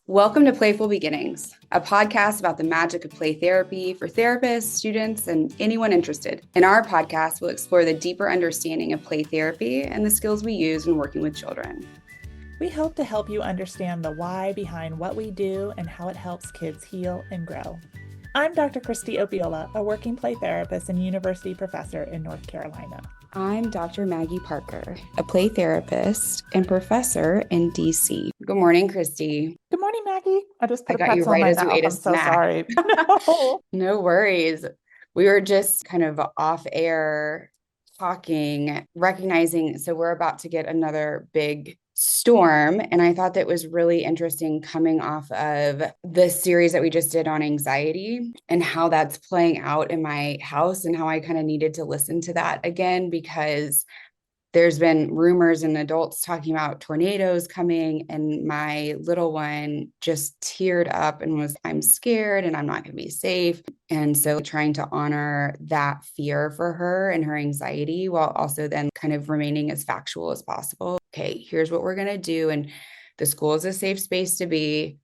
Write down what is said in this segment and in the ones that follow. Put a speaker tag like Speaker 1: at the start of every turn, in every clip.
Speaker 1: Welcome to Playful Beginnings, a podcast about the magic of play therapy for therapists, students, and anyone interested. In our podcast, we'll explore the deeper understanding of play therapy and the skills we use when working with children.
Speaker 2: We hope to help you understand the why behind what we do and how it helps kids heal and grow. I'm Dr. Christie Opiola, a working play therapist and university professor in North Carolina.
Speaker 1: I'm Dr. Maggie Parker, a play therapist and professor in DC. Good morning, Christy.
Speaker 2: Good morning, Maggie. I just put a
Speaker 1: got you
Speaker 2: pretzel
Speaker 1: right
Speaker 2: in
Speaker 1: as
Speaker 2: my
Speaker 1: you
Speaker 2: mouth.
Speaker 1: ate a
Speaker 2: I'm so
Speaker 1: snack.
Speaker 2: sorry. No.
Speaker 1: No worries. We were just kind of off air talking, recognizing, so we're about to get another big storm. And I thought that was really interesting coming off of the series that we just did on anxiety and how that's playing out in my house and how I kind of needed to listen to that again, because there's been rumors and adults talking about tornadoes coming, and my little one just teared up and was, I'm scared and I'm not going to be safe. And so trying to honor that fear for her and her anxiety while also then kind of remaining as factual as possible. Okay, here's what we're going to do. And the school is a safe space to be.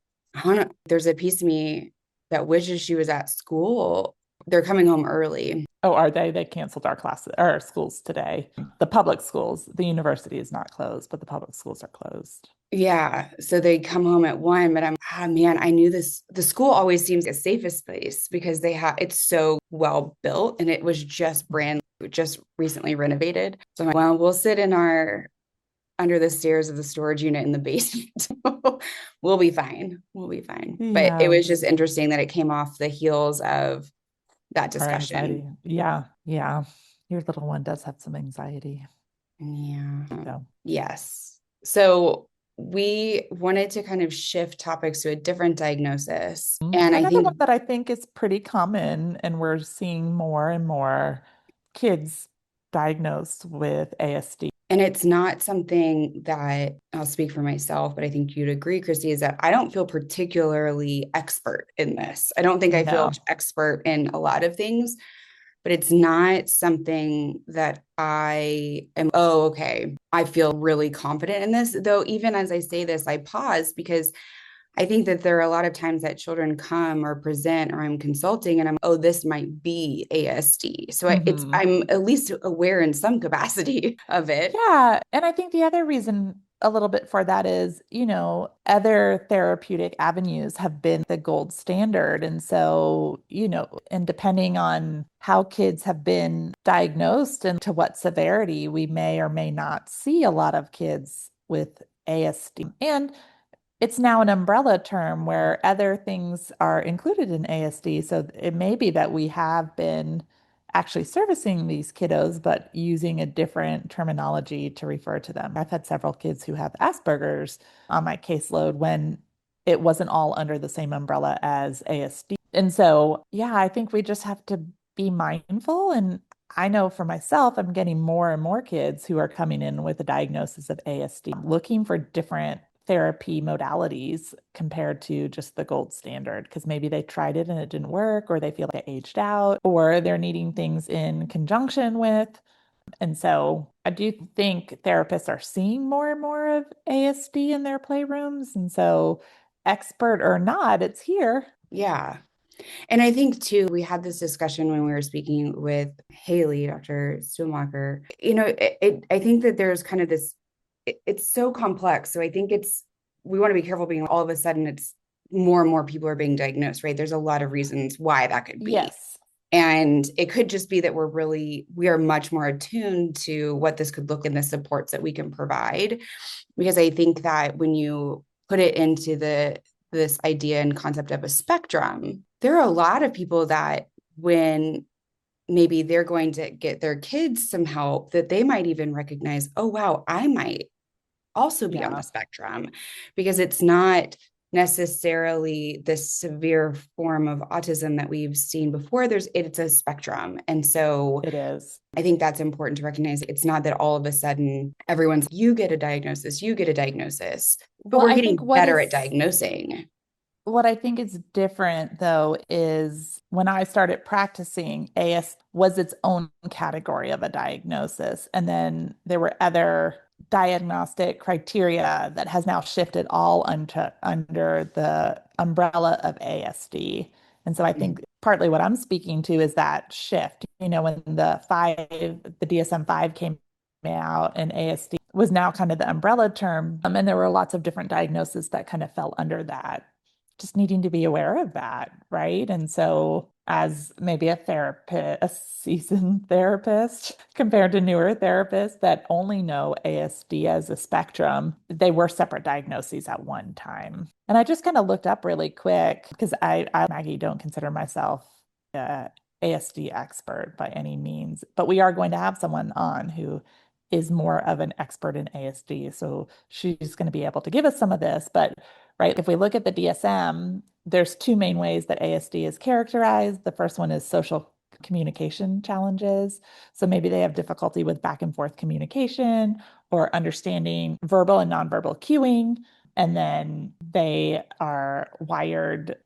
Speaker 1: There's a piece of me that wishes she was at school. They're coming home early.
Speaker 2: Oh, are they? They canceled our classes, our schools today. The public schools, the university is not closed, but the public schools are closed.
Speaker 1: Yeah. So they come home at 1, but I knew this. The school always seems the safest place because it's so well built and it was just recently renovated. So I'm like, well, we'll sit under the stairs of the storage unit in the basement. We'll be fine. But it was just interesting that it came off the heels of that discussion.
Speaker 2: Yeah. Your little one does have some anxiety.
Speaker 1: Yeah.
Speaker 2: So.
Speaker 1: Yes. So we wanted to kind of shift topics to a different diagnosis. And
Speaker 2: another one that I think is pretty common, and we're seeing more and more kids diagnosed with ASD.
Speaker 1: And it's not something that I'll speak for myself, but I think you'd agree, Christy, is that I don't feel particularly expert in this. I don't think I feel expert in a lot of things, but it's not something that I am, I feel really confident in this. Though, even as I say this, I pause because I think that there are a lot of times that children come or present or I'm consulting and this might be ASD. So I'm at least aware in some capacity of it.
Speaker 2: Yeah. And I think the other reason a little bit for that is, other therapeutic avenues have been the gold standard. And so, and depending on how kids have been diagnosed and to what severity, we may or may not see a lot of kids with ASD. And it's now an umbrella term where other things are included in ASD. So it may be that we have been actually servicing these kiddos, but using a different terminology to refer to them. I've had several kids who have Asperger's on my caseload when it wasn't all under the same umbrella as ASD. And so, I think we just have to be mindful. And I know for myself, I'm getting more and more kids who are coming in with a diagnosis of ASD, looking for different therapy modalities compared to just the gold standard, because maybe they tried it and it didn't work, or they feel like they aged out, or they're needing things in conjunction with. And so I do think therapists are seeing more and more of ASD in their playrooms. And so, expert or not, it's here.
Speaker 1: Yeah. And I think too, we had this discussion when we were speaking with Haley, Dr. Schumacher. I think that there's kind of this, it's so complex. So I think we want to be careful being all of a sudden it's more and more people are being diagnosed, right? There's a lot of reasons why that could be.
Speaker 2: Yes.
Speaker 1: And it could just be that we are much more attuned to what this could look in the supports that we can provide. Because I think that when you put it into this idea and concept of a spectrum, there are a lot of people that when maybe they're going to get their kids some help, that they might even recognize, oh, wow, I might also be on the spectrum, because it's not necessarily this severe form of autism that we've seen before. It's a spectrum. And so
Speaker 2: it is.
Speaker 1: I think that's important to recognize. It's not that all of a sudden everyone's, you get a diagnosis, but we're getting better at diagnosing.
Speaker 2: What I think is different, though, is when I started practicing, AS was its own category of a diagnosis. And then there were other diagnostic criteria that has now shifted all under the umbrella of ASD. And so I think partly what I'm speaking to is that shift. When the DSM-5 came out and ASD was now kind of the umbrella term, and there were lots of different diagnoses that kind of fell under that. Just needing to be aware of that, right? And so as maybe a therapist, a seasoned therapist compared to newer therapists that only know ASD as a spectrum, they were separate diagnoses at one time. And I just kind of looked up really quick because Maggie, don't consider myself a ASD expert by any means, but we are going to have someone on who is more of an expert in ASD. So she's going to be able to give us some of this. But right, if we look at the DSM, there's two main ways that ASD is characterized. The first one is social communication challenges. So maybe they have difficulty with back and forth communication or understanding verbal and nonverbal cueing. And then they are wired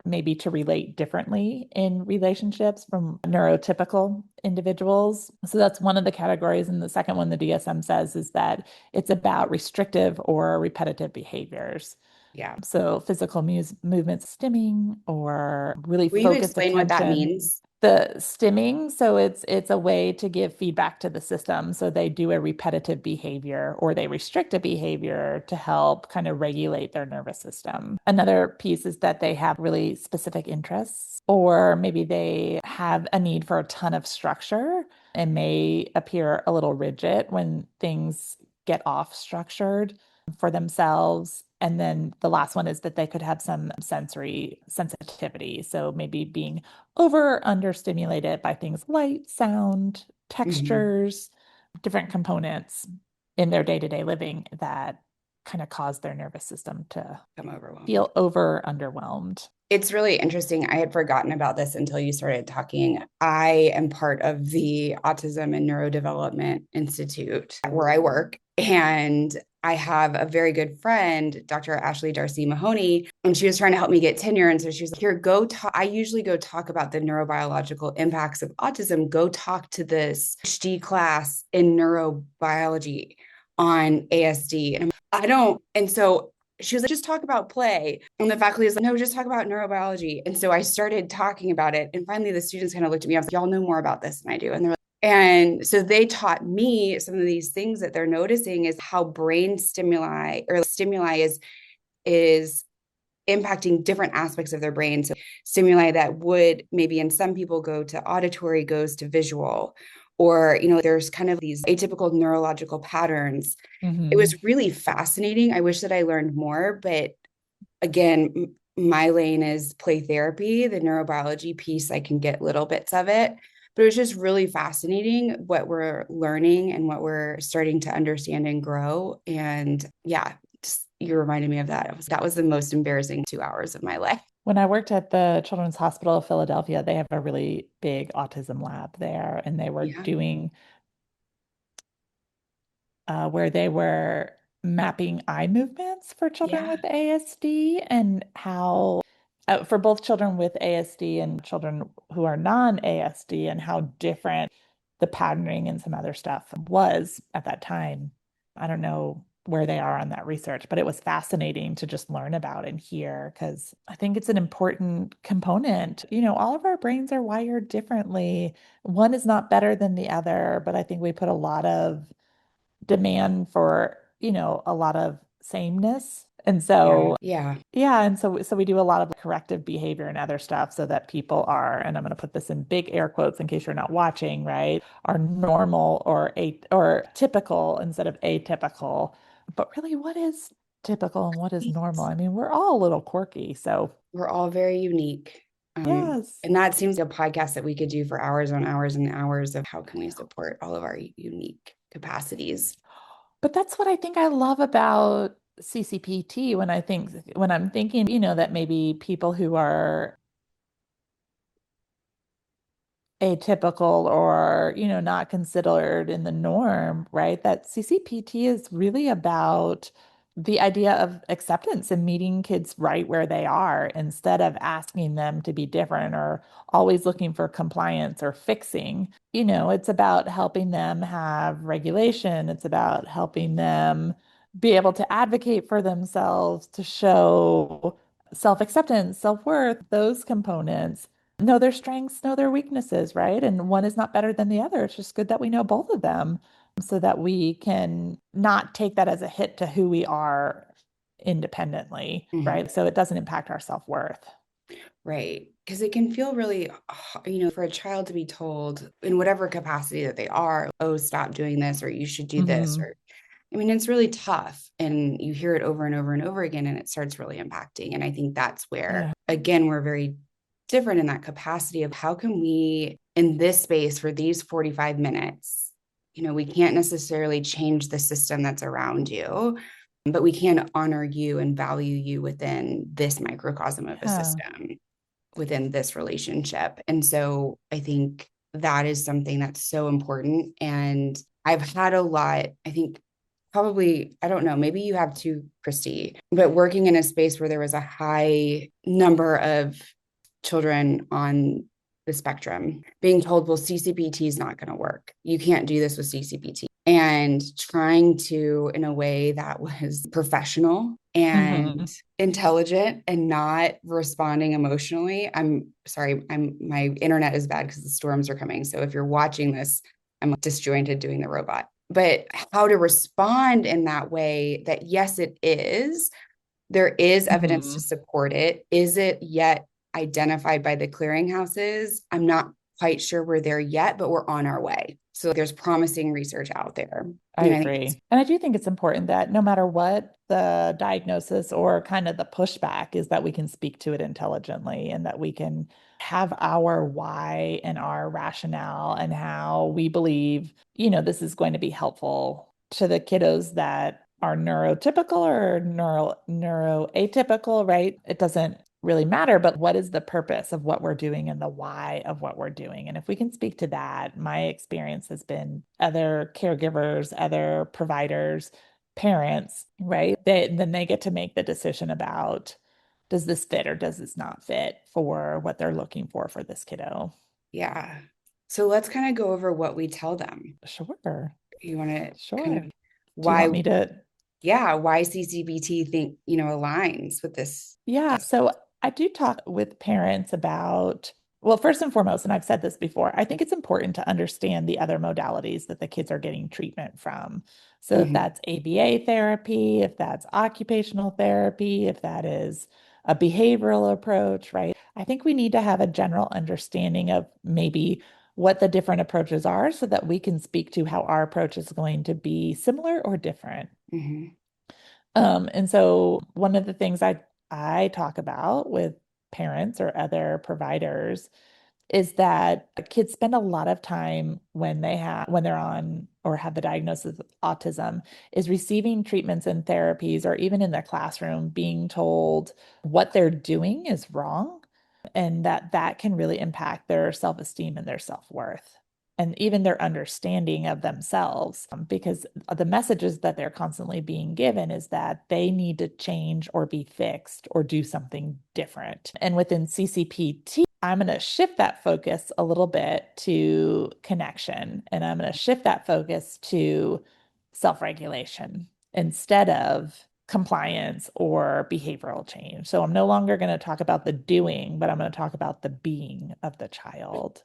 Speaker 2: maybe to relate differently in relationships from neurotypical individuals. So that's one of the categories. And the second one the DSM says is that it's about restrictive or repetitive behaviors.
Speaker 1: Yeah.
Speaker 2: So physical movement stimming or really
Speaker 1: Will you
Speaker 2: focused
Speaker 1: explain what that
Speaker 2: attention.
Speaker 1: means?
Speaker 2: The stimming, so it's a way to give feedback to the system. So they do a repetitive behavior or they restrict a behavior to help kind of regulate their nervous system. Another piece is that they have really specific interests, or maybe they have a need for a ton of structure and may appear a little rigid when things get off structured for themselves. And then the last one is that they could have some sensory sensitivity. So maybe being over or under stimulated by things light, sound,
Speaker 1: Mhm.
Speaker 2: textures, different components in their day-to-day living that kind of cause their nervous system to
Speaker 1: I'm overwhelmed.
Speaker 2: feel over underwhelmed.
Speaker 1: It's really interesting. I had forgotten about this until you started talking. I am part of the Autism and Neurodevelopment Institute where I work. And I have a very good friend, Dr. Ashley Darcy Mahoney, and she was trying to help me get tenure. And so she was like, here, go talk. I usually go talk about the neurobiological impacts of autism. Go talk to this PhD class in neurobiology on ASD. And I don't, and so she was like, just talk about play. And the faculty was like, no, just talk about neurobiology. And so I started talking about it. And finally, the students kind of looked at me. I was like, y'all know more about this than I do. And they're like, and so they taught me some of these things that they're noticing is how brain stimuli is impacting different aspects of their brain. So stimuli that would maybe in some people go to auditory goes to visual, or there's kind of these atypical neurological patterns. It
Speaker 2: Mm-hmm.
Speaker 1: was really fascinating. I wish that I learned more, but again, my lane is play therapy. The neurobiology piece, I can get little bits of it, but it was just really fascinating what we're learning and what we're starting to understand and grow. And yeah, just you reminded me of that. That was the most embarrassing 2 hours of my life.
Speaker 2: When I worked at the Children's Hospital of Philadelphia, they have a really big autism lab there, and they were
Speaker 1: Yeah.
Speaker 2: doing where they were mapping eye movements for children
Speaker 1: Yeah.
Speaker 2: with ASD and how, for both children with ASD and children who are non-ASD, and how different the patterning and some other stuff was at that time. I don't know where they are on that research, but it was fascinating to just learn about and hear because I think it's an important component. All of our brains are wired differently. One is not better than the other, but I think we put a lot of demand for, a lot of sameness. And
Speaker 1: Yeah.
Speaker 2: so,
Speaker 1: Yeah.
Speaker 2: yeah, and so we do a lot of corrective behavior and other stuff so that people are, and I'm going to put this in big air quotes in case you're not watching, right? Are normal or typical instead of atypical. But really, what is typical and what is normal? I mean, we're all a little quirky. So,
Speaker 1: We're all very unique.
Speaker 2: yes.
Speaker 1: And that seems like a podcast that we could do for hours on hours and hours of how can we support all of our unique capacities.
Speaker 2: But that's what I think I love about CCPT when I'm thinking, that maybe people who are atypical or, not considered in the norm, right? That CCPT is really about the idea of acceptance and meeting kids right where they are instead of asking them to be different or always looking for compliance or fixing. It's about helping them have regulation. It's about helping them be able to advocate for themselves, to show self-acceptance, self-worth, those components. Know their strengths, know their weaknesses, right? And one is not better than the other. It's just good that we know both of them so that we can not take that as a hit to who we are independently,
Speaker 1: Mhm.
Speaker 2: right? So it doesn't impact our self-worth.
Speaker 1: Right. Because it can feel really, for a child to be told in whatever capacity that they are, oh, stop doing this, or you should do this,
Speaker 2: Hmm.
Speaker 1: or I mean, it's really tough. And you hear it over and over and over again, and it starts really impacting. And I think that's where,
Speaker 2: Yeah.
Speaker 1: again, we're very different in that capacity of how can we, in this space for these 45 minutes, we can't necessarily change the system that's around you, but we can honor you and value you within this microcosm of a
Speaker 2: Yeah.
Speaker 1: system, within this relationship. And so I think that is something that's so important. And I've had a lot, I think probably, I don't know, maybe you have too, Christy, but working in a space where there was a high number of children on the spectrum being told, well, CCPT is not going to work. You can't do this with CCPT. And trying to, in a way that was professional and
Speaker 2: Hmm.
Speaker 1: intelligent and not responding emotionally. I'm sorry, my internet is bad because the storms are coming. So if you're watching this, I'm disjointed doing the robot. But how to respond in that way that yes, it is. There is evidence to
Speaker 2: Hmm.
Speaker 1: support it. Is it yet identified by the clearinghouses? I'm not quite sure we're there yet, but we're on our way. So there's promising research out there.
Speaker 2: I
Speaker 1: And I think it's,
Speaker 2: agree. And I do think it's important that no matter what the diagnosis or kind of the pushback is, that we can speak to it intelligently and that we can have our why and our rationale and how we believe, this is going to be helpful to the kiddos that are neurotypical or neuroatypical, right? It doesn't really matter, but what is the purpose of what we're doing and the why of what we're doing? And if we can speak to that, my experience has been other caregivers, other providers, parents, right? Then they get to make the decision about, does this fit or does this not fit for what they're looking for this kiddo?
Speaker 1: yeah. So let's kind of go over what we tell them.
Speaker 2: Sure.
Speaker 1: You want to kind of
Speaker 2: Sure. Do you want
Speaker 1: why,
Speaker 2: me to?
Speaker 1: yeah, why CCBT think, aligns with this.
Speaker 2: Yeah, so I do talk with parents about, well, first and foremost, and I've said this before, I think it's important to understand the other modalities that the kids are getting treatment from. So if
Speaker 1: Mhm,
Speaker 2: that's ABA therapy, if that's occupational therapy, if that is a behavioral approach, right? I think we need to have a general understanding of maybe what the different approaches are so that we can speak to how our approach is going to be similar or different.
Speaker 1: mhm,
Speaker 2: And so one of the things I talk about with parents or other providers is that kids spend a lot of time when they're on or have the diagnosis of autism is receiving treatments and therapies or even in the classroom being told what they're doing is wrong and that can really impact their self-esteem and their self-worth and even their understanding of themselves because the messages that they're constantly being given is that they need to change or be fixed or do something different. And within CCPT, I'm going to shift that focus a little bit to connection and I'm going to shift that focus to self-regulation instead of compliance or behavioral change. So I'm no longer going to talk about the doing, but I'm going to talk about the being of the child.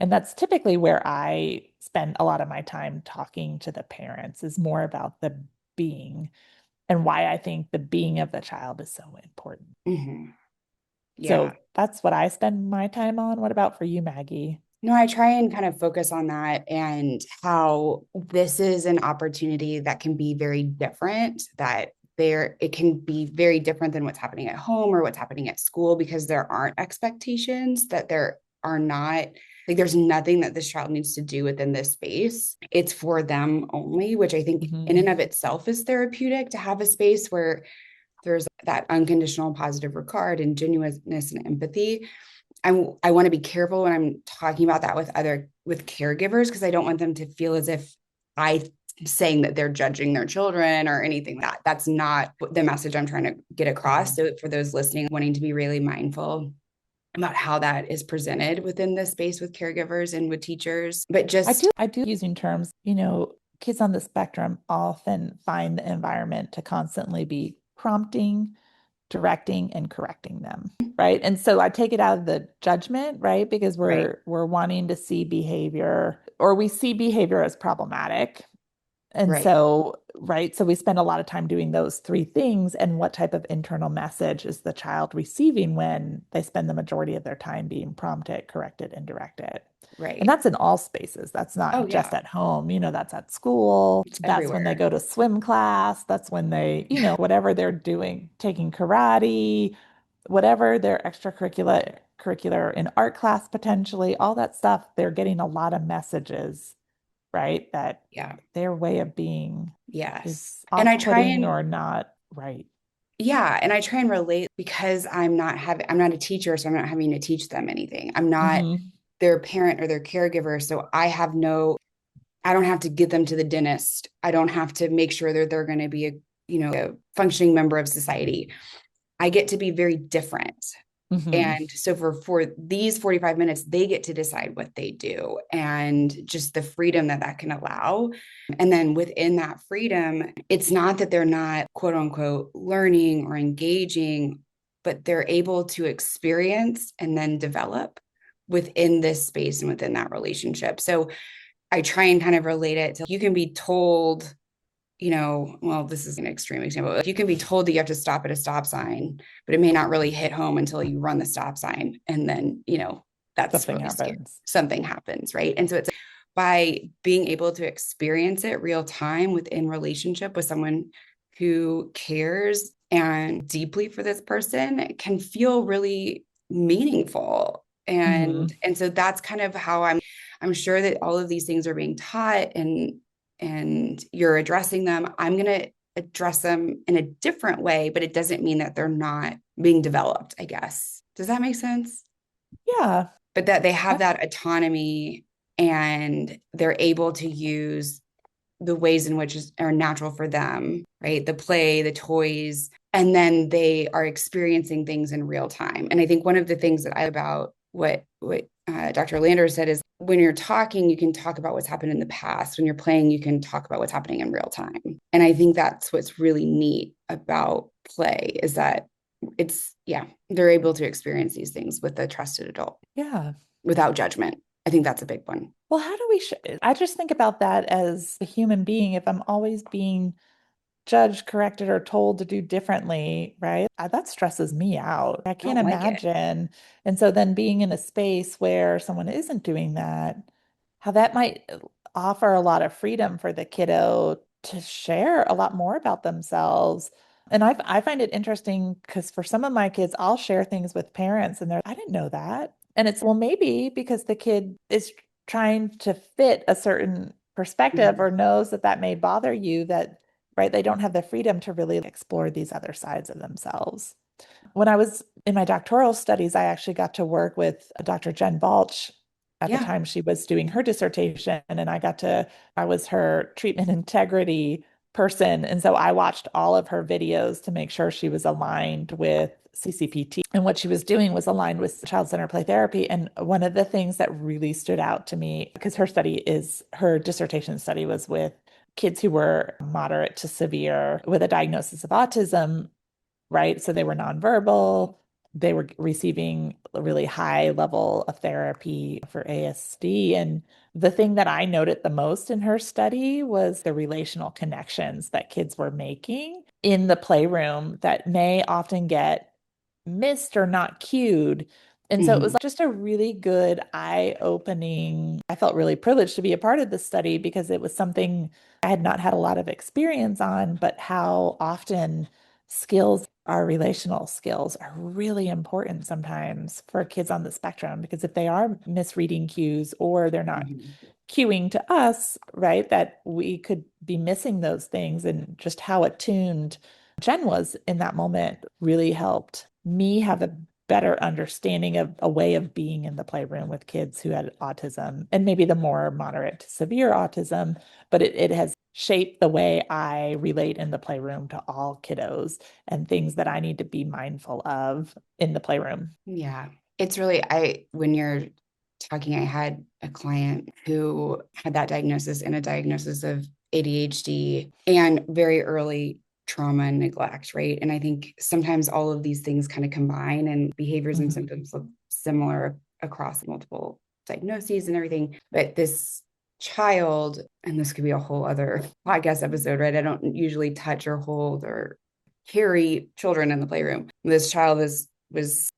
Speaker 2: And that's typically where I spend a lot of my time talking to the parents, is more about the being and why I think the being of the child is so important.
Speaker 1: mhm. Yeah.
Speaker 2: So that's what I spend my time on. What about for you, Maggie?
Speaker 1: No, I try and kind of focus on that and how this is an opportunity that can be very different, that it can be very different than what's happening at home or what's happening at school because there aren't expectations, that there are not, like, there's nothing that this child needs to do within this space. It's for them only, which I think in
Speaker 2: Hmm.
Speaker 1: and of itself is therapeutic, to have a space where there's that unconditional positive regard and genuineness and empathy. I want to be careful when I'm talking about that with caregivers because I don't want them to feel as if I saying that they're judging their children or anything like that. That's not the message I'm trying to get across. So for those listening, wanting to be really mindful about how that is presented within the space with caregivers and with teachers, but just
Speaker 2: I do using terms, kids on the spectrum often find the environment to constantly be prompting, directing, and correcting them, right? And so I take it out of the judgment, right? Because
Speaker 1: right,
Speaker 2: we're wanting to see behavior, or we see behavior as problematic. And
Speaker 1: right,
Speaker 2: so, right, so we spend a lot of time doing those three things. And what type of internal message is the child receiving when they spend the majority of their time being prompted, corrected, and directed? And
Speaker 1: right.
Speaker 2: that's in all spaces. That's
Speaker 1: Oh
Speaker 2: not just
Speaker 1: yeah,
Speaker 2: at home, that's at school.
Speaker 1: it's
Speaker 2: That's when they
Speaker 1: everywhere.
Speaker 2: go to swim class. That's when they, whatever they're doing, taking karate, whatever their extracurricular in art class potentially, all that stuff, they're getting a lot of messages, right? That
Speaker 1: Yeah.
Speaker 2: their way of being
Speaker 1: Yes.
Speaker 2: is
Speaker 1: And I try
Speaker 2: off-putting
Speaker 1: and
Speaker 2: or not right.
Speaker 1: yeah, and I try and relate because I'm not a teacher, so I'm not having to teach them anything. I'm not
Speaker 2: Hmm.
Speaker 1: their parent or their caregiver, so I don't have to get them to the dentist. I don't have to make sure that they're going to be a functioning member of society. I get to be very different.
Speaker 2: Hmm.
Speaker 1: And so for these 45 minutes, they get to decide what they do and just the freedom that that can allow. And then within that freedom, it's not that they're not quote unquote learning or engaging, but they're able to experience and then develop within this space and within that relationship. So I try and kind of relate it to you can be told, well, this is an extreme example. You can be told that you have to stop at a stop sign, but it may not really hit home until you run the stop sign. And then, that's
Speaker 2: Something
Speaker 1: really scary.
Speaker 2: happens.
Speaker 1: Something happens, right? And so it's by being able to experience it real time within relationship with someone who cares and deeply for this person it can feel really meaningful.
Speaker 2: Hmm.
Speaker 1: And so that's kind of how I'm sure that all of these things are being taught and you're addressing them. I'm going to address them in a different way, but it doesn't mean that they're not being developed, I guess. Does that make sense?
Speaker 2: Yeah.
Speaker 1: But that they have
Speaker 2: That,
Speaker 1: that autonomy and they're able to use the ways in which are natural for them, right? The play, the toys, and then they are experiencing things in real time. And I think one of the things that I about what Dr. Lander said is when you're talking, you can talk about what's happened in the past. When you're playing, you can talk about what's happening in real time. And I think that's what's really neat about play is that yeah, they're able to experience these things with a trusted adult
Speaker 2: yeah.
Speaker 1: without judgment. I think that's a big one.
Speaker 2: Well, how do we I just think about that as a human being. If I'm always being judged, corrected, or told to do differently, right? That stresses me out. I
Speaker 1: I
Speaker 2: can't
Speaker 1: don't like it.
Speaker 2: imagine. And so then being in a space where someone isn't doing that, how that might offer a lot of freedom for the kiddo to share a lot more about themselves. And I find it interesting because for some of my kids, I'll share things with parents and I didn't know that. And it's, well, maybe because the kid is trying to fit a certain perspective
Speaker 1: Mhm.
Speaker 2: or knows that that may bother you, that right? They don't have the freedom to really explore these other sides of themselves. When I was in my doctoral studies, I actually got to work with Dr. Jen Balch at the
Speaker 1: Yeah.
Speaker 2: time she was doing her dissertation, and I was her treatment integrity person. And so I watched all of her videos to make sure she was aligned with CCPT. And what she was doing was aligned with child-centered play therapy. And one of the things that really stood out to me, because her dissertation study was with kids who were moderate to severe with a diagnosis of autism, right? So they were nonverbal. They were receiving a really high level of therapy for ASD. And the thing that I noted the most in her study was the relational connections that kids were making in the playroom that may often get missed or not cued. And so it was
Speaker 1: Mhm.
Speaker 2: just a really good eye-opening. I felt really privileged to be a part of this study because it was something I had not had a lot of experience on, but how often our relational skills are really important sometimes for kids on the spectrum, because if they are misreading cues or they're not
Speaker 1: Mhm.
Speaker 2: cueing to us, right, that we could be missing those things. And just how attuned Jen was in that moment really helped me have a better understanding of a way of being in the playroom with kids who had autism and maybe the more moderate to severe autism, but it has shaped the way I relate in the playroom to all kiddos and things that I need to be mindful of in the playroom.
Speaker 1: Yeah. It's really, when you're talking, I had a client who had that diagnosis and a diagnosis of ADHD and very early trauma and neglect, right? And I think sometimes all of these things kind of combine and behaviors and
Speaker 2: Mhm.
Speaker 1: symptoms look similar across multiple diagnoses and everything. But this child, and this could be a whole other podcast episode, right? I don't usually touch or hold or carry children in the playroom. This child was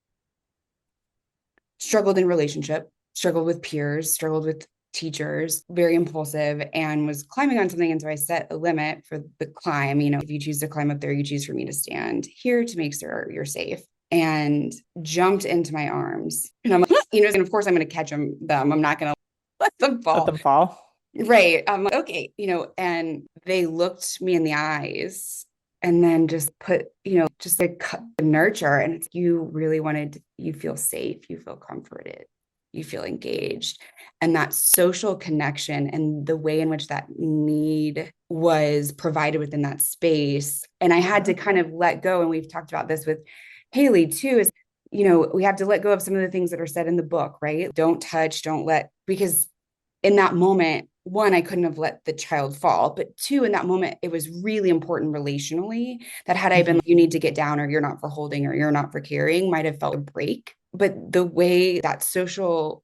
Speaker 1: struggled in relationship, struggled with peers, struggled with teachers, very impulsive, and was climbing on something. And so I set a limit for the climb. If you choose to climb up there, you choose for me to stand here to make sure you're safe. And jumped into my arms. And I'm like, and of course I'm going to catch them. I'm not going to let them
Speaker 2: Let
Speaker 1: fall.
Speaker 2: them fall.
Speaker 1: Right. I'm like, okay, and they looked me in the eyes and then just put, just like nurture. And it's, you really wanted, you feel safe, you feel comforted, you feel engaged. And that social connection and the way in which that need was provided within that space. And I had to kind of let go. And we've talked about this with Haley too, is, we have to let go of some of the things that are said in the book, right? Don't touch, don't let, because in that moment, one, I couldn't have let the child fall, but two, in that moment, it was really important relationally that had I been,
Speaker 2: Mhm.
Speaker 1: you need to get down, or you're not for holding, or you're not for carrying, might have felt a break. But the way that social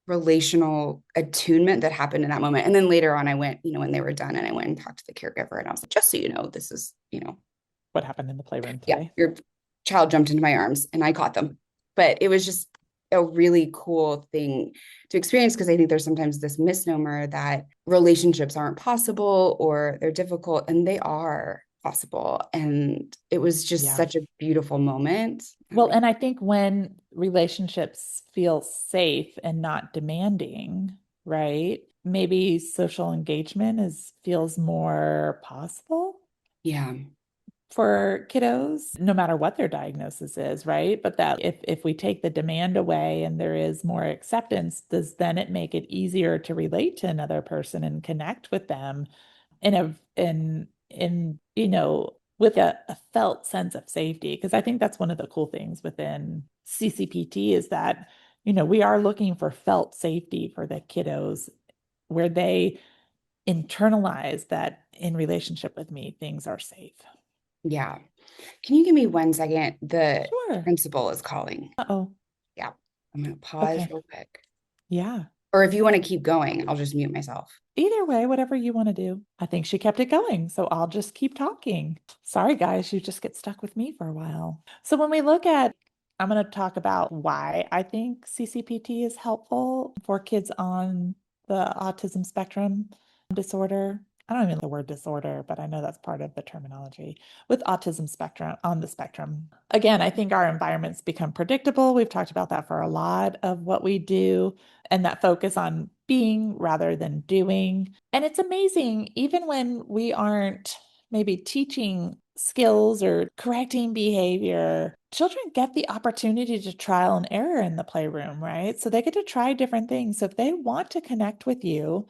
Speaker 1: relational attunement that happened in that moment. And then later on, I went, when they were done, and I went and talked to the caregiver, and I was like, just so you know, this is,
Speaker 2: What happened in the playroom
Speaker 1: yeah,
Speaker 2: today?
Speaker 1: your child jumped into my arms and I caught them. But it was just a really cool thing to experience, because I think there's sometimes this misnomer that relationships aren't possible or they're difficult, and they are possible. And it was just
Speaker 2: Yeah.
Speaker 1: such a beautiful moment.
Speaker 2: Well, and I think when relationships feel safe and not demanding, right? Maybe social engagement is feels more possible
Speaker 1: Yeah.
Speaker 2: for kiddos, no matter what their diagnosis is, right? But that if we take the demand away and there is more acceptance, does then it make it easier to relate to another person and connect with them in with a felt sense of safety? Because I think that's one of the cool things within CCPT is that, we are looking for felt safety for the kiddos where they internalize that in relationship with me, things are safe.
Speaker 1: Yeah. Can you give me 1 second? The
Speaker 2: Sure.
Speaker 1: principal is calling.
Speaker 2: Uh-oh.
Speaker 1: Yeah. I'm going to pause
Speaker 2: Okay.
Speaker 1: real quick.
Speaker 2: Yeah.
Speaker 1: Or if you want to keep going, I'll just mute myself.
Speaker 2: Either way, whatever you want to do. I think she kept it going, so I'll just keep talking. Sorry, guys, you just get stuck with me for a while. So when we look at, I'm going to talk about why I think CCPT is helpful for kids on the autism spectrum disorder. I don't even know the word disorder, but I know that's part of the terminology with autism spectrum on the spectrum. Again, I think our environments become predictable. We've talked about that for a lot of what we do and that focus on being rather than doing. And it's amazing, even when we aren't maybe teaching skills or correcting behavior, children get the opportunity to trial and error in the playroom, right? So they get to try different things. So if they want to connect with you,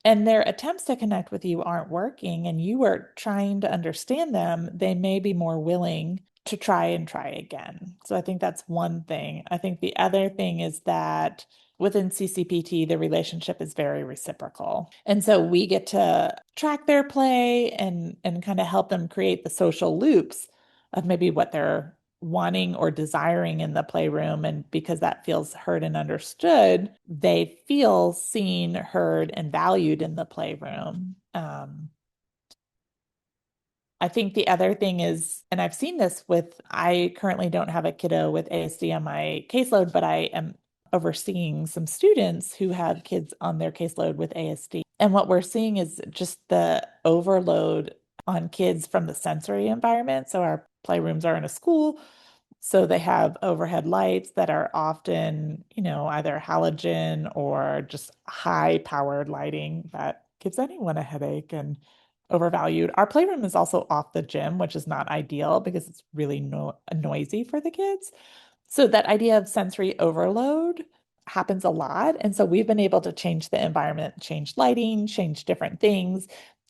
Speaker 2: and their attempts to connect with you aren't working and you are trying to understand them, they may be more willing to try and try again. So I think that's one thing. I think the other thing is that within CCPT, the relationship is very reciprocal. And so we get to track their play and kind of help them create the social loops of maybe what they're wanting or desiring in the playroom. And because that feels heard and understood, they feel seen, heard, and valued in the playroom. I think the other thing is, and I've seen this with, I currently don't have a kiddo with ASD on my caseload, but I am overseeing some students who have kids on their caseload with ASD. And what we're seeing is just the overload on kids from the sensory environment. So our playrooms are in a school. So they have overhead lights that are often, either halogen or just high powered lighting that gives anyone a headache and overvalued. Our playroom is also off the gym, which is not ideal because it's really noisy for the kids. So that idea of sensory overload happens a lot. And so we've been able to change the environment, change lighting, change different things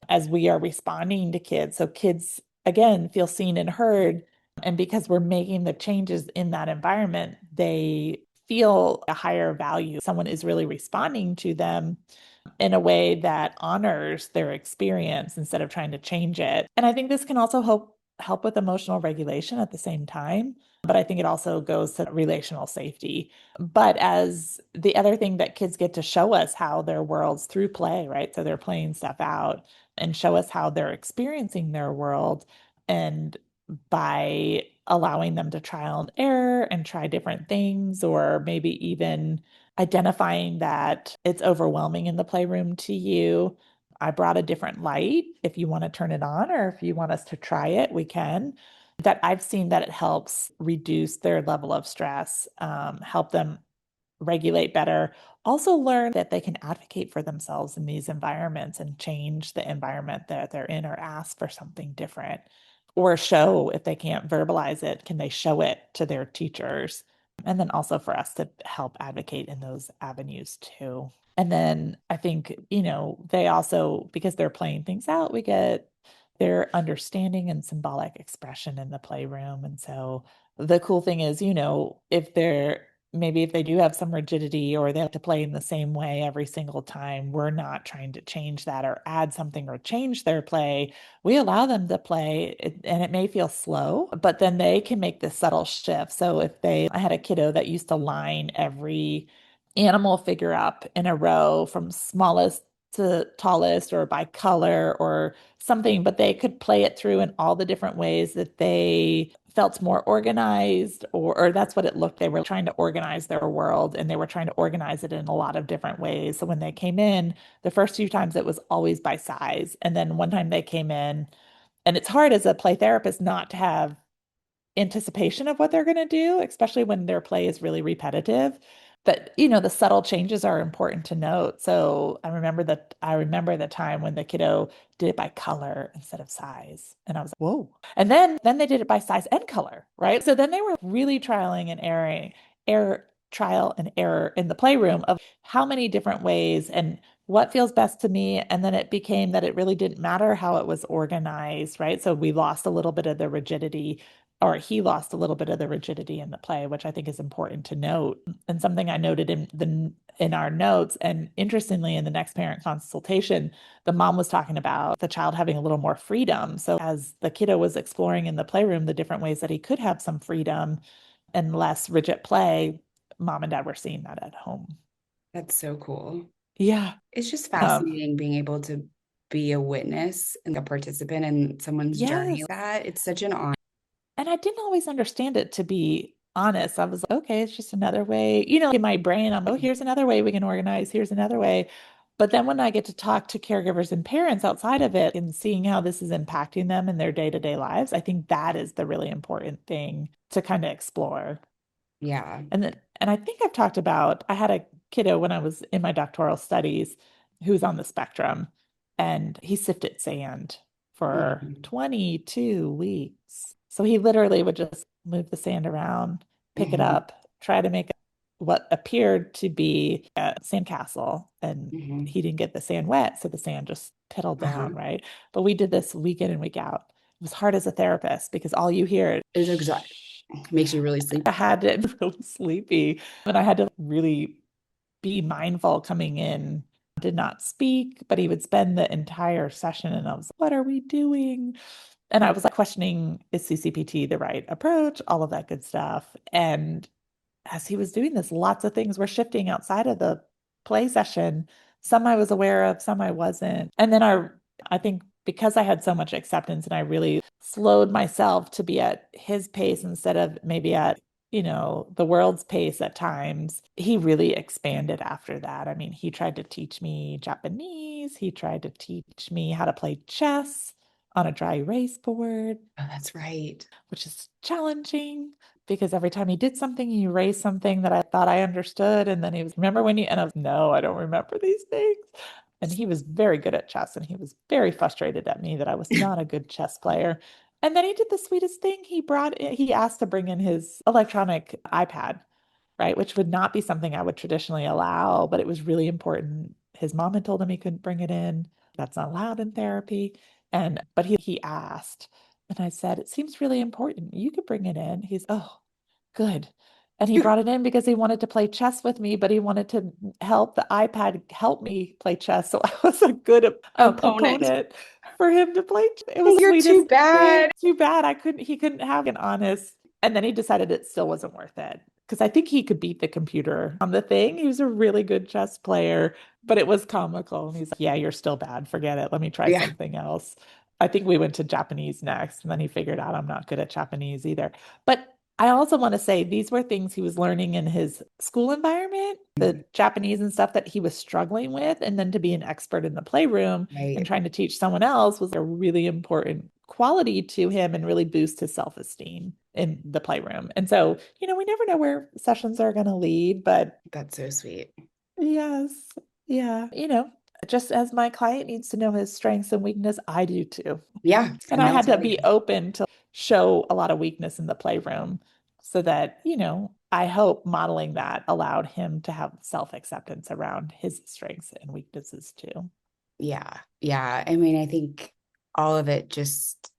Speaker 2: as we are responding to kids. So kids, again, feel seen and heard. And because we're making the changes in that environment, they feel a higher value. Someone is really responding to them in a way that honors their experience instead of trying to change it. And I think this can also help with emotional regulation at the same time. But I think it also goes to relational safety. But as the other thing that kids get to show us how their worlds through play, right? So they're playing stuff out and show us how they're experiencing their world. And by allowing them to trial and error and try different things, or maybe even identifying that it's overwhelming in the playroom to you. I brought a different light. If you want to turn it on or if you want us to try it, we can. That I've seen that it helps reduce their level of stress, help them regulate better, also learn that they can advocate for themselves in these environments and change the environment that they're in or ask for something different or show if they can't verbalize it, can they show it to their teachers? And then also for us to help advocate in those avenues too. And then I think, they also, because they're playing things out, we get their understanding and symbolic expression in the playroom. And so the cool thing is, if they're maybe if they do have some rigidity or they have to play in the same way every single time, we're not trying to change that or add something or change their play. We allow them to play and it may feel slow, but then they can make this subtle shift. So I had a kiddo that used to line every animal figure up in a row from smallest to tallest or by color or something, but they could play it through in all the different ways that they felt more organized, or that's what it looked. They were trying to organize their world and they were trying to organize it in a lot of different ways. So when they came in, the first few times it was always by size. And then one time they came in, and it's hard as a play therapist not to have anticipation of what they're going to do, especially when their play is really repetitive. But the subtle changes are important to note. So I remember the time when the kiddo did it by color instead of size. And I was like, whoa. And then they did it by size and color, right? So then they were really trialing and trial and error in the playroom of how many different ways and what feels best to me. And then it became that it really didn't matter how it was organized, right? So we lost a little bit of the rigidity, or he lost a little bit of the rigidity in the play, which I think is important to note. And something I noted in our notes, and interestingly, in the next parent consultation, the mom was talking about the child having a little more freedom. So as the kiddo was exploring in the playroom the different ways that he could have some freedom and less rigid play, mom and dad were seeing that at home.
Speaker 1: That's so cool.
Speaker 2: Yeah.
Speaker 1: It's just
Speaker 2: Um,
Speaker 1: fascinating being able to be a witness and a participant in someone's journey
Speaker 2: yes.
Speaker 1: like that. It's such an honor.
Speaker 2: And I didn't always understand it, to be honest. I was like, okay, it's just another way. In my brain, I'm, oh, here's another way we can organize. Here's another way. But then when I get to talk to caregivers and parents outside of it and seeing how this is impacting them in their day-to-day lives, I think that is the really important thing to kind of explore.
Speaker 1: Yeah.
Speaker 2: And I think I've talked about, I had a kiddo when I was in my doctoral studies who's on the spectrum, and he sifted sand for
Speaker 1: Mhm.
Speaker 2: 22 weeks. So he literally would just move the sand around, pick it
Speaker 1: Mhm.
Speaker 2: up, try to make what appeared to be a sandcastle, and
Speaker 1: Mhm.
Speaker 2: he didn't get the sand wet, so the sand just piddled
Speaker 1: Uh-huh.
Speaker 2: down, right? But we did this week in and week out. It was hard as a therapist because all you hear
Speaker 1: It's
Speaker 2: is
Speaker 1: exact. Makes you really sleepy.
Speaker 2: I had to really sleepy, and I had to really be mindful coming in. Did not speak, but he would spend the entire session, and I was, what are we doing? And I was like questioning, is CCPT the right approach? All of that good stuff. And as he was doing this, lots of things were shifting outside of the play session. Some I was aware of, some I wasn't. And then I think because I had so much acceptance and I really slowed myself to be at his pace instead of maybe at, the world's pace at times, he really expanded after that. I mean, he tried to teach me Japanese, he tried to teach me how to play chess on a dry erase board,
Speaker 1: Oh, that's right.
Speaker 2: which is challenging because every time he did something, he erased something that I thought I understood. And then he was, remember when you, and I was, no, I don't remember these things. And he was very good at chess and he was very frustrated at me that I was not a good chess player. And then he did the sweetest thing. He asked to bring in his electronic iPad, right? Which would not be something I would traditionally allow, but it was really important. His mom had told him he couldn't bring it in. That's not allowed in therapy. But he asked. And I said, it seems really important. You could bring it in. He's, oh, good. And he brought it in because he wanted to play chess with me, but he wanted to help the iPad help me play chess. So I was a good
Speaker 1: Opponent.
Speaker 2: opponent for him to play. It was the
Speaker 1: You're too
Speaker 2: sweetest thing.
Speaker 1: bad.
Speaker 2: Too bad he couldn't have an honest. And then he decided it still wasn't worth it because I think he could beat the computer on the thing. He was a really good chess player, but it was comical. And he's like, yeah, you're still bad. Forget it. Let me try
Speaker 1: Yeah.
Speaker 2: something else. I think we went to Japanese next, and then he figured out I'm not good at Japanese either. But I also want to say these were things he was learning in his school environment, the Japanese and stuff that he was struggling with. And then to be an expert in the playroom and
Speaker 1: Right.
Speaker 2: trying to teach someone else was a really important quality to him and really boost his self-esteem in the playroom. And so, we never know where sessions are going to lead, but
Speaker 1: That's so sweet.
Speaker 2: yes, yeah, just as my client needs to know his strengths and weakness, I do too.
Speaker 1: Yeah.
Speaker 2: And
Speaker 1: And
Speaker 2: I
Speaker 1: that's
Speaker 2: had to
Speaker 1: really
Speaker 2: be
Speaker 1: good.
Speaker 2: open to show a lot of weakness in the playroom so that, I hope modeling that allowed him to have self-acceptance around his strengths and weaknesses too.
Speaker 1: Yeah. Yeah. I mean, I think all of it just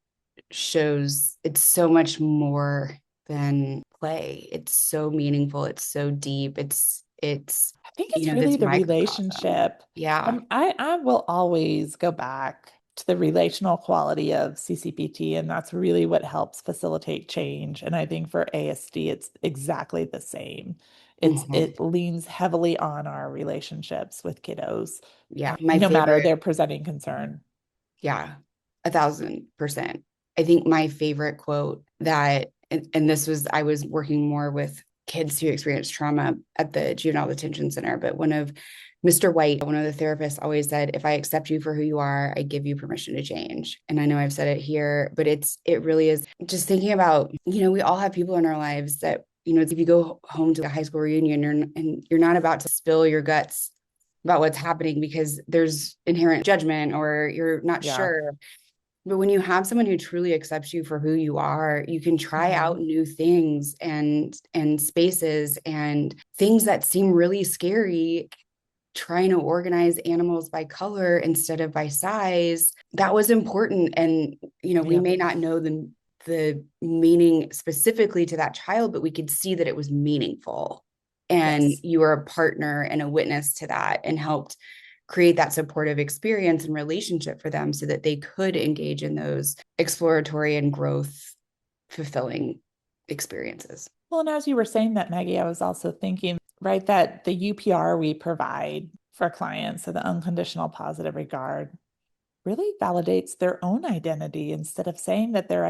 Speaker 1: shows it's so much more than play. It's so meaningful. It's so deep.
Speaker 2: I think it's really
Speaker 1: this
Speaker 2: the
Speaker 1: microcosm.
Speaker 2: relationship.
Speaker 1: Yeah.
Speaker 2: I will always go back to the relational quality of CCPT, and that's really what helps facilitate change. And I think for ASD, it's exactly the same.
Speaker 1: Mhm.
Speaker 2: It leans heavily on our relationships with kiddos,
Speaker 1: Yeah. My
Speaker 2: no matter
Speaker 1: favorite.
Speaker 2: their presenting concern.
Speaker 1: Yeah. 1,000%. I think my favorite quote that, and this was, I was working more with kids who experience trauma at the juvenile detention center, but Mr. White, one of the therapists always said, if I accept you for who you are, I give you permission to change. And I know I've said it here, but it really is just thinking about, we all have people in our lives that, if you go home to a high school reunion and you're not about to spill your guts about what's happening because there's inherent judgment or you're not
Speaker 2: Yeah.
Speaker 1: sure. But when you have someone who truly accepts you for who you are, you can try
Speaker 2: Mhm.
Speaker 1: out new things and spaces and things that seem really scary, trying to organize animals by color instead of by size. That was important. And, we
Speaker 2: Yeah.
Speaker 1: may not know the meaning specifically to that child, but we could see that it was meaningful. And
Speaker 2: Yes.
Speaker 1: you were a partner and a witness to that and helped create that supportive experience and relationship for them so that they could engage in those exploratory and growth fulfilling experiences.
Speaker 2: Well, and as you were saying that, Maggie, I was also thinking, right, that the UPR we provide for clients, so the unconditional positive regard, really validates their own identity instead of saying that their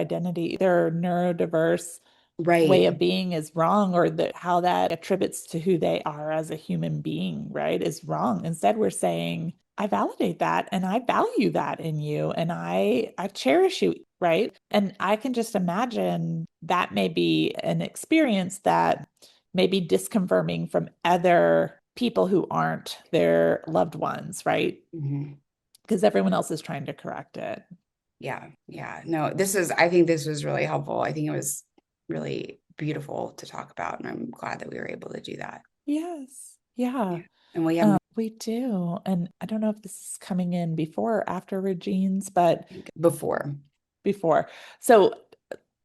Speaker 2: neurodiverse way
Speaker 1: Right.
Speaker 2: of being is wrong or that how that attributes to who they are as a human being, right, is wrong. Instead, we're saying, I validate that and I value that in you and I cherish you, right? And I can just imagine that may be an experience that may be disconfirming from other people who aren't their loved ones, right?
Speaker 1: Mm-hmm.
Speaker 2: Because everyone else is trying to correct it.
Speaker 1: Yeah. Yeah. No, I think this was really helpful. I think it was really beautiful to talk about. And I'm glad that we were able to do that.
Speaker 2: Yes. Yeah.
Speaker 1: Yeah. And we have
Speaker 2: We do. And I don't know if this is coming in before or after Regine's, but
Speaker 1: before.
Speaker 2: before. So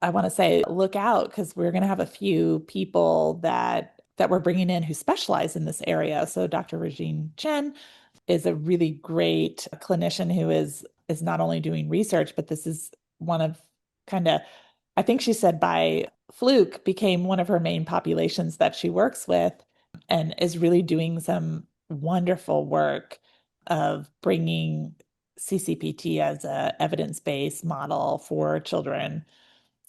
Speaker 2: I want to say look out because we're going to have a few people that we're bringing in who specialize in this area. So Dr. Regine Chen is a really great clinician who is not only doing research, but this is one of kind of, I think she said by fluke became one of her main populations that she works with and is really doing some wonderful work of bringing CCPT as a evidence-based model for children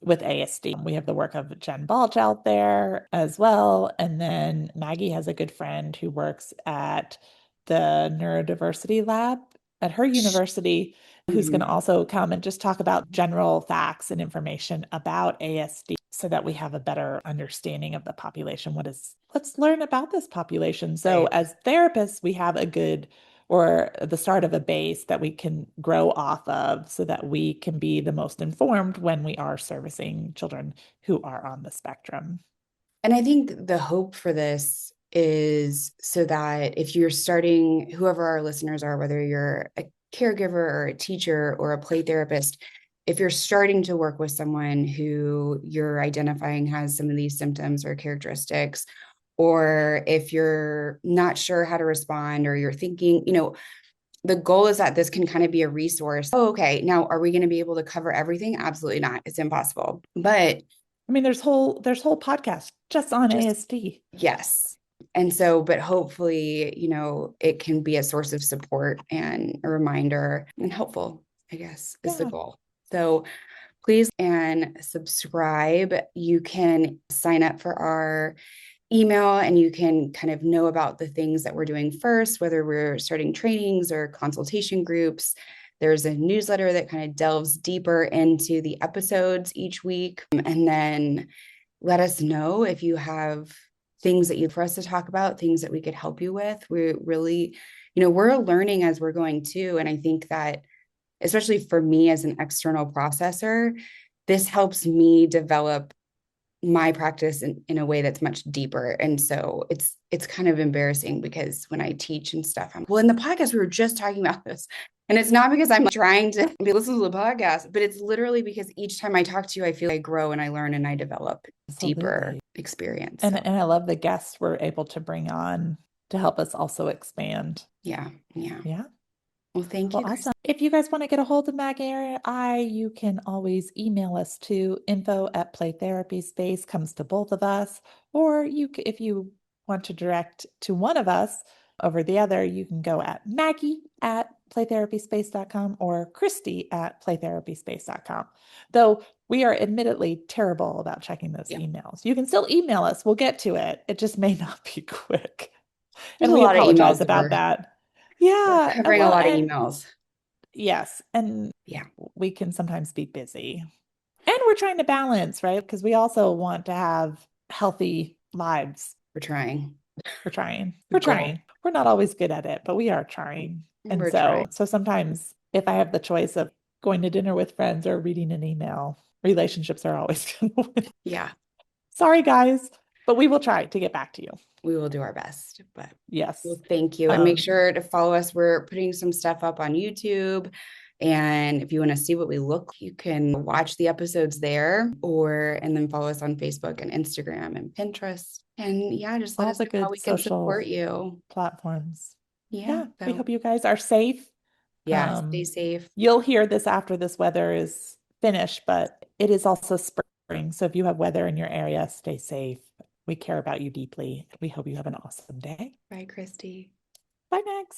Speaker 2: with ASD. We have the work of Jen Balch out there as well. And then Maggie has a good friend who works at the neurodiversity lab at her university, who's going to
Speaker 1: Mhm.
Speaker 2: also come and just talk about general facts and information about ASD so that we have a better understanding of the population. Let's learn about this population. So
Speaker 1: Right.
Speaker 2: as therapists, we have a good or the start of a base that we can grow off of so that we can be the most informed when we are servicing children who are on the spectrum.
Speaker 1: And I think the hope for this is so that if you're starting, whoever our listeners are, whether you're a caregiver or a teacher or a play therapist, if you're starting to work with someone who you're identifying has some of these symptoms or characteristics, or if you're not sure how to respond or you're thinking, the goal is that this can kind of be a resource. Oh, okay. Now, are we going to be able to cover everything? Absolutely not. It's impossible. But
Speaker 2: I mean, there's whole podcasts just on
Speaker 1: just
Speaker 2: ASD.
Speaker 1: yes. And so, but hopefully, it can be a source of support and a reminder and helpful, I guess, is the
Speaker 2: Yeah.
Speaker 1: goal. So please and subscribe. You can sign up for our email and you can kind of know about the things that we're doing first, whether we're starting trainings or consultation groups. There's a newsletter that kind of delves deeper into the episodes each week. And then let us know if you have things that you'd for us to talk about, things that we could help you with. We really, we're learning as we're going too. And I think that, especially for me as an external processor, this helps me develop my practice in a way that's much deeper. And so it's kind of embarrassing because when I teach and stuff, well, in the podcast, we were just talking about this. And it's not because I'm trying to be listening to the podcast, but it's literally because each time I talk to you, I feel I grow and I learn and I develop deeper
Speaker 2: Absolutely.
Speaker 1: experience.
Speaker 2: And
Speaker 1: So
Speaker 2: and I love the guests we're able to bring on to help us also expand.
Speaker 1: yeah, yeah.
Speaker 2: Yeah.
Speaker 1: Well, thank
Speaker 2: Well,
Speaker 1: you, Chris.
Speaker 2: awesome. If you guys want to get a hold of Maggie or I, you can always email us to info@playtherapyspace, comes to both of us. Or if you want to direct to one of us over the other, you can go at Maggie@playtherapyspace.com or Christie@playtherapyspace.com. Though we are admittedly terrible about checking those
Speaker 1: Yeah,
Speaker 2: emails. You can still email us. We'll get to it. It just may not be quick.
Speaker 1: there's
Speaker 2: And
Speaker 1: a
Speaker 2: we
Speaker 1: lot of
Speaker 2: apologize
Speaker 1: emails that
Speaker 2: about
Speaker 1: we're
Speaker 2: that.
Speaker 1: we're
Speaker 2: Yeah,
Speaker 1: covering a
Speaker 2: well,
Speaker 1: lot of
Speaker 2: and
Speaker 1: emails.
Speaker 2: yes, and
Speaker 1: Yeah,
Speaker 2: we can sometimes be busy. And we're trying to balance, right? Because we also want to have healthy lives.
Speaker 1: we're trying.
Speaker 2: We're trying.
Speaker 1: The
Speaker 2: We're
Speaker 1: goal.
Speaker 2: trying. We're not always good at it, but we are trying. And
Speaker 1: We're trying.
Speaker 2: so sometimes if I have the choice of going to dinner with friends or reading an email, relationships are always going to win.
Speaker 1: Yeah,
Speaker 2: Sorry, guys, but we will try to get back to you.
Speaker 1: we will do our best. But well,
Speaker 2: Yes.
Speaker 1: thank you. And make sure to follow us. We're putting some stuff up on YouTube. And if you want to see what we look, you can watch the episodes there and then follow us on Facebook and Instagram and Pinterest. And yeah, just let
Speaker 2: All
Speaker 1: us
Speaker 2: the
Speaker 1: know how
Speaker 2: good
Speaker 1: we can support
Speaker 2: social
Speaker 1: you.
Speaker 2: platforms.
Speaker 1: Yeah.
Speaker 2: Yeah, we
Speaker 1: So
Speaker 2: hope you guys are safe.
Speaker 1: yeah, stay safe.
Speaker 2: You'll hear this after this weather is finished, but it is also spring. So if you have weather in your area, stay safe. We care about you deeply. We hope you have an awesome day.
Speaker 1: Bye, Christy.
Speaker 2: Bye, Max.